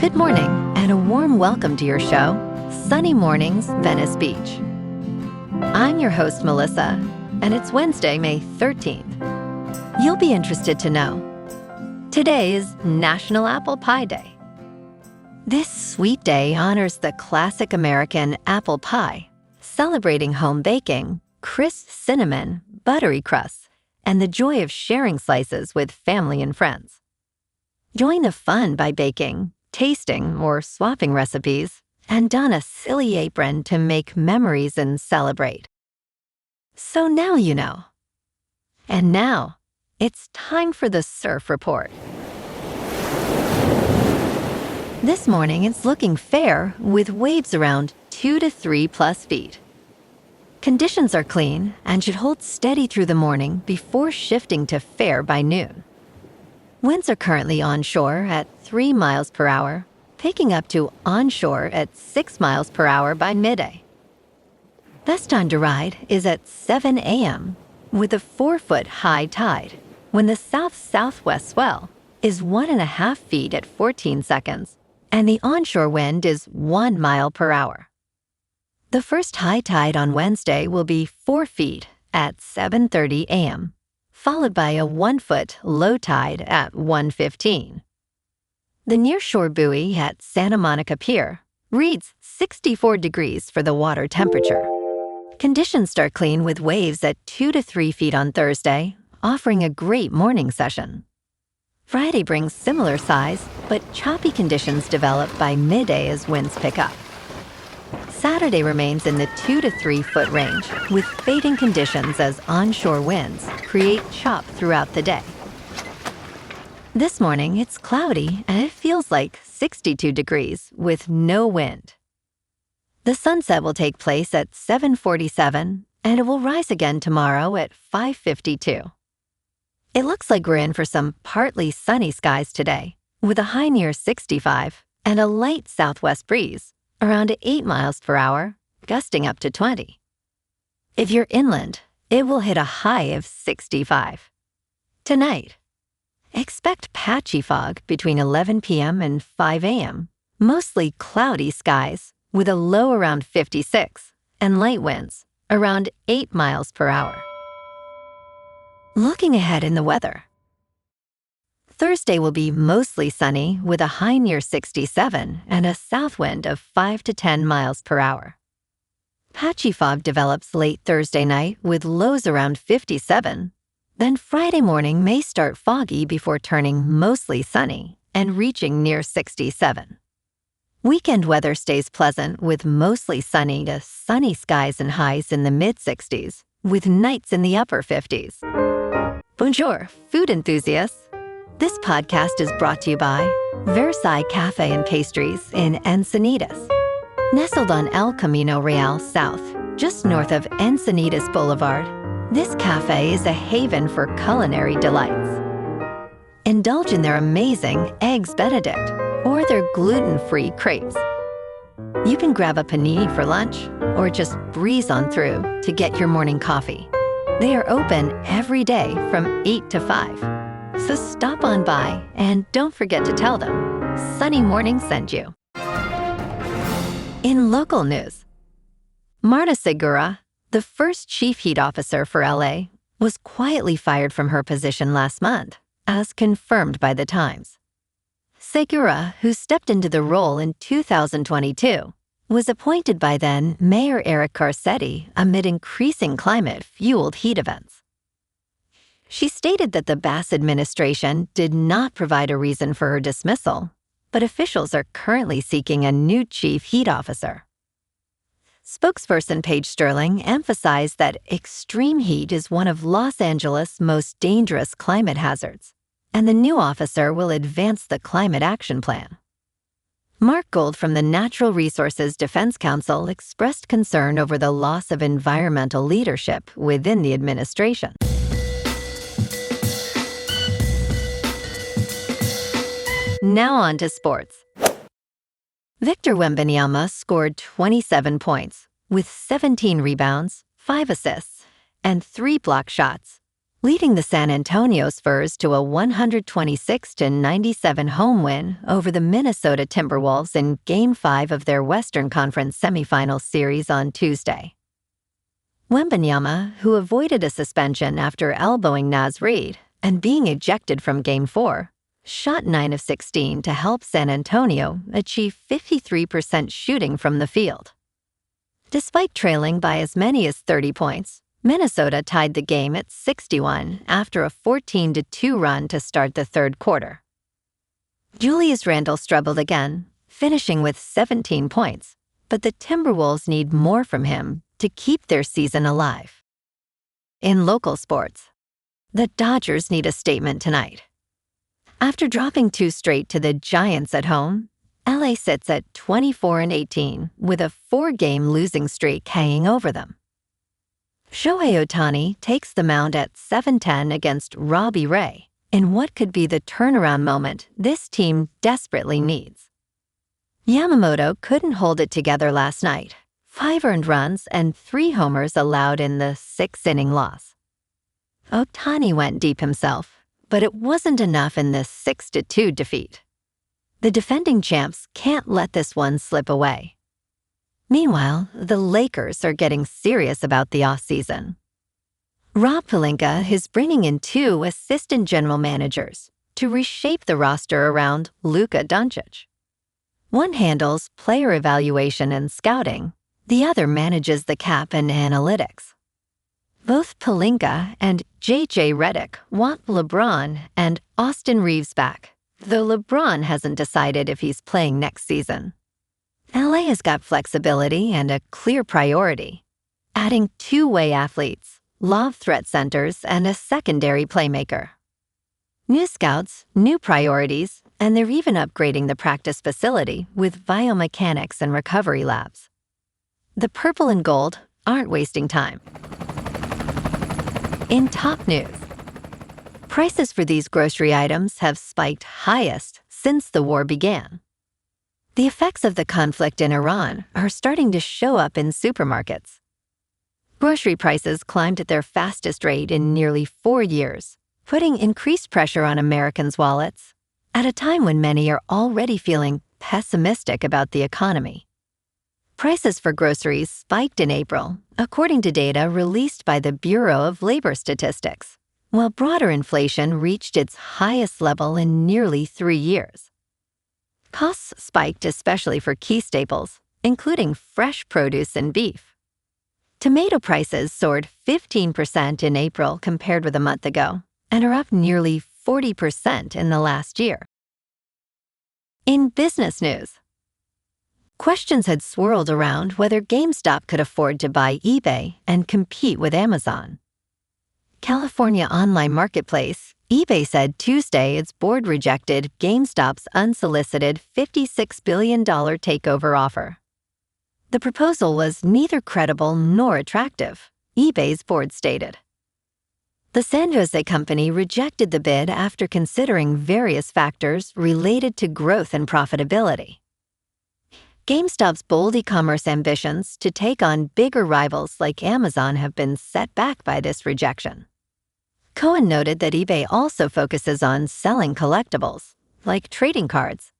Good morning, and a warm welcome to your show, Sunny Mornings, Venice Beach. I'm your host, Melissa, and it's Wednesday, May 13th. You'll be interested to know, today is National Apple Pie Day. This sweet day honors the classic American apple pie, celebrating home baking, crisp cinnamon, buttery crusts, and the joy of sharing slices with family and friends. Join the fun by baking, tasting, or swapping recipes, and don a silly apron to make memories and celebrate. So now you know. And now, it's time for the Surf Report. This morning it's looking fair with waves around 2 to 3 plus feet. Conditions are clean and should hold steady through the morning before shifting to fair by noon. Winds are currently onshore at 3 miles per hour, picking up to onshore at 6 miles per hour by midday. Best time to ride is at 7 a.m. with a 4-foot high tide, when the south-southwest swell is 1.5 feet at 14 seconds, and the onshore wind is 1 mile per hour. The first high tide on Wednesday will be 4 feet at 7:30 a.m., followed by a 1-foot low tide at 1:15. The nearshore buoy at Santa Monica Pier reads 64 degrees for the water temperature. Conditions start clean with waves at 2 to 3 feet on Thursday, offering a great morning session. Friday brings similar size, but choppy conditions develop by midday as winds pick up. Saturday remains in the 2 to 3 foot range, with fading conditions as onshore winds create chop throughout the day. This morning, it's cloudy and it feels like 62 degrees with no wind. The sunset will take place at 7:47, and it will rise again tomorrow at 5:52. It looks like we're in for some partly sunny skies today, with a high near 65 and a light southwest breeze, around 8 miles per hour, gusting up to 20. If you're inland, it will hit a high of 65. Tonight, expect patchy fog between 11 p.m. and 5 a.m., mostly cloudy skies with a low around 56 and light winds around 8 miles per hour. Looking ahead in the weather. Thursday will be mostly sunny with a high near 67 and a south wind of 5 to 10 miles per hour. Patchy fog develops late Thursday night with lows around 57. Then Friday morning may start foggy before turning mostly sunny and reaching near 67. Weekend weather stays pleasant with mostly sunny to sunny skies and highs in the mid-60s, with nights in the upper 50s. Bonjour, food enthusiasts. This podcast is brought to you by Versailles Cafe and Pastries in Encinitas. Nestled on El Camino Real South, just north of Encinitas Boulevard, this cafe is a haven for culinary delights. Indulge in their amazing Eggs Benedict or their gluten-free crepes. You can grab a panini for lunch or just breeze on through to get your morning coffee. They are open every day from 8 to 5. So stop on by and don't forget to tell them Sunny Morning sent you. In local news, Marta Segura, the first chief heat officer for LA, was quietly fired from her position last month, as confirmed by The Times. Segura, who stepped into the role in 2022, was appointed by then Mayor Eric Garcetti amid increasing climate-fueled heat events. She stated that the Bass administration did not provide a reason for her dismissal, but officials are currently seeking a new chief heat officer. Spokesperson Paige Sterling emphasized that extreme heat is one of Los Angeles' most dangerous climate hazards, and the new officer will advance the Climate Action Plan. Mark Gold from the Natural Resources Defense Council expressed concern over the loss of environmental leadership within the administration. Now on to sports. Victor Wembanyama scored 27 points with 17 rebounds, 5 assists, and 3 block shots leading the San Antonio Spurs to a 126-97 home win over the Minnesota Timberwolves in Game 5 of their Western Conference semifinals series on Tuesday. Wembanyama, who avoided a suspension after elbowing Naz Reid and being ejected from Game 4, shot 9 of 16 to help San Antonio achieve 53% shooting from the field. Despite trailing by as many as 30 points, Minnesota tied the game at 61 after a 14-2 run to start the third quarter. Julius Randle struggled again, finishing with 17 points, but the Timberwolves need more from him to keep their season alive. In local sports, the Dodgers need a statement tonight. After dropping 2 straight to the Giants at home, LA sits at 24-18 with a 4-game losing streak hanging over them. Shohei Ohtani takes the mound at 7-10 against Robbie Ray in what could be the turnaround moment this team desperately needs. Yamamoto couldn't hold it together last night. 5 earned runs and 3 homers allowed in the 6-inning loss. Ohtani went deep himself, but it wasn't enough in the 6-2 defeat. The defending champs can't let this one slip away. Meanwhile, the Lakers are getting serious about the offseason. Rob Pelinka is bringing in 2 assistant general managers to reshape the roster around Luka Doncic. One handles player evaluation and scouting, the other manages the cap and analytics. Both Pelinka and J.J. Redick want LeBron and Austin Reeves back, though LeBron hasn't decided if he's playing next season. LA has got flexibility and a clear priority, adding 2-way athletes, lob threat centers, and a secondary playmaker. New scouts, new priorities, and they're even upgrading the practice facility with biomechanics and recovery labs. The purple and gold aren't wasting time. In top news, prices for these grocery items have spiked highest since the war began. The effects of the conflict in Iran are starting to show up in supermarkets. Grocery prices climbed at their fastest rate in nearly 4 years, putting increased pressure on Americans' wallets at a time when many are already feeling pessimistic about the economy. Prices for groceries spiked in April, according to data released by the Bureau of Labor Statistics, while broader inflation reached its highest level in nearly 3 years. Costs spiked especially for key staples, including fresh produce and beef. Tomato prices soared 15% in April compared with a month ago, and are up nearly 40% in the last year. In business news, questions had swirled around whether GameStop could afford to buy eBay and compete with Amazon. California online marketplace eBay said Tuesday its board rejected GameStop's unsolicited $56 billion takeover offer. The proposal was neither credible nor attractive, eBay's board stated. The San Jose company rejected the bid after considering various factors related to growth and profitability. GameStop's bold e-commerce ambitions to take on bigger rivals like Amazon have been set back by this rejection. Cohen noted that eBay also focuses on selling collectibles, like trading cards.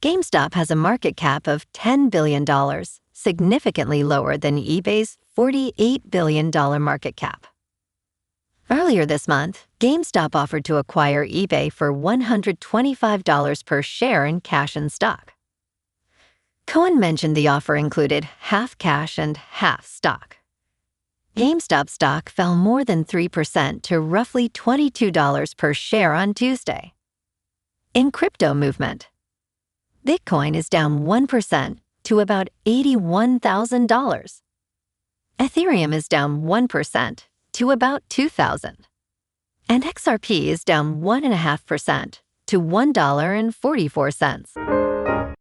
GameStop has a market cap of $10 billion, significantly lower than eBay's $48 billion market cap. Earlier this month, GameStop offered to acquire eBay for $125 per share in cash and stock. Cohen mentioned the offer included half cash and half stock. GameStop stock fell more than 3% to roughly $22 per share on Tuesday. In crypto movement, Bitcoin is down 1% to about $81,000. Ethereum is down 1% to about $2,000. And XRP is down 1.5% to $1.44.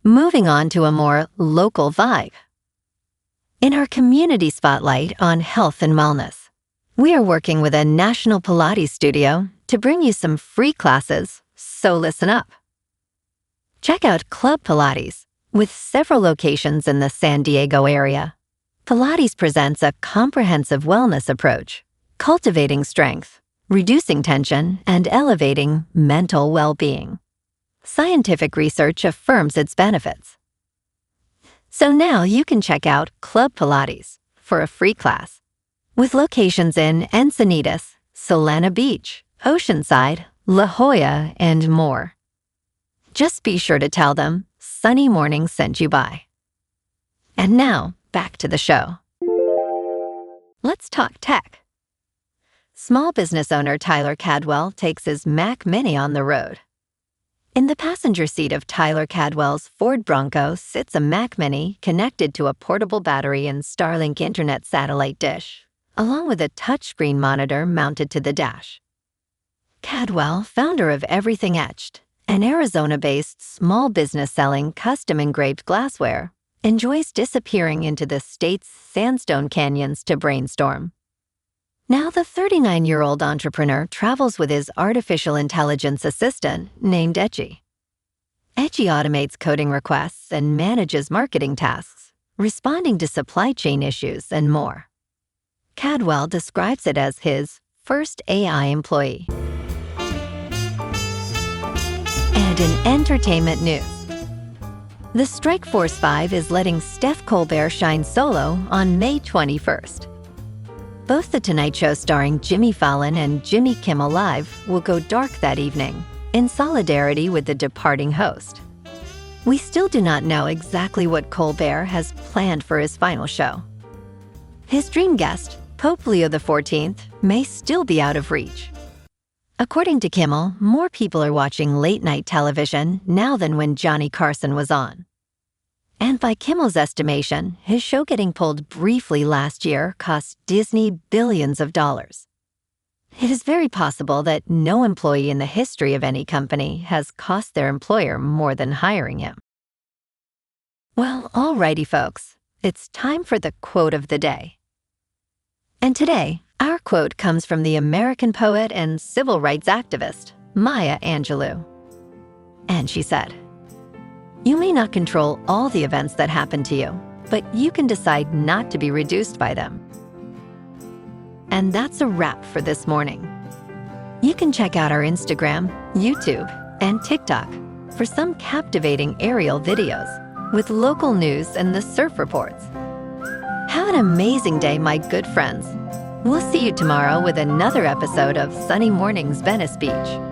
Moving on to a more local vibe. In our community spotlight on health and wellness, we are working with a national Pilates studio to bring you some free classes, so listen up. Check out Club Pilates, with several locations in the San Diego area. Pilates presents a comprehensive wellness approach, cultivating strength, reducing tension, and elevating mental well-being. Scientific research affirms its benefits. So now you can check out Club Pilates for a free class, with locations in Encinitas, Solana Beach, Oceanside, La Jolla, and more. Just be sure to tell them Sunny Morning sent you by. And now, back to the show. Let's talk tech. Small business owner Tyler Cadwell takes his Mac Mini on the road. In the passenger seat of Tyler Cadwell's Ford Bronco sits a Mac Mini connected to a portable battery and Starlink internet satellite dish, along with a touchscreen monitor mounted to the dash. Cadwell, founder of Everything Etched, an Arizona-based small business selling custom-engraved glassware, enjoys disappearing into the state's sandstone canyons to brainstorm. Now the 39-year-old entrepreneur travels with his artificial intelligence assistant named Edgy. Edgy automates coding requests and manages marketing tasks, responding to supply chain issues and more. Cadwell describes it as his first AI employee. And in entertainment news, the Strikeforce 5 is letting Steph Colbert shine solo on May 21st. Both The Tonight Show starring Jimmy Fallon and Jimmy Kimmel Live will go dark that evening, in solidarity with the departing host. We still do not know exactly what Colbert has planned for his final show. His dream guest, Pope Leo XIV, may still be out of reach. According to Kimmel, more people are watching late-night television now than when Johnny Carson was on. And by Kimmel's estimation, his show getting pulled briefly last year cost Disney billions of dollars. It is very possible that no employee in the history of any company has cost their employer more than hiring him. Well, alrighty folks, it's time for the quote of the day. And today, our quote comes from the American poet and civil rights activist, Maya Angelou. And she said, "You may not control all the events that happen to you, but you can decide not to be reduced by them." And that's a wrap for this morning. You can check out our Instagram, YouTube, and TikTok for some captivating aerial videos with local news and the surf reports. Have an amazing day, my good friends. We'll see you tomorrow with another episode of Sunny Mornings Venice Beach.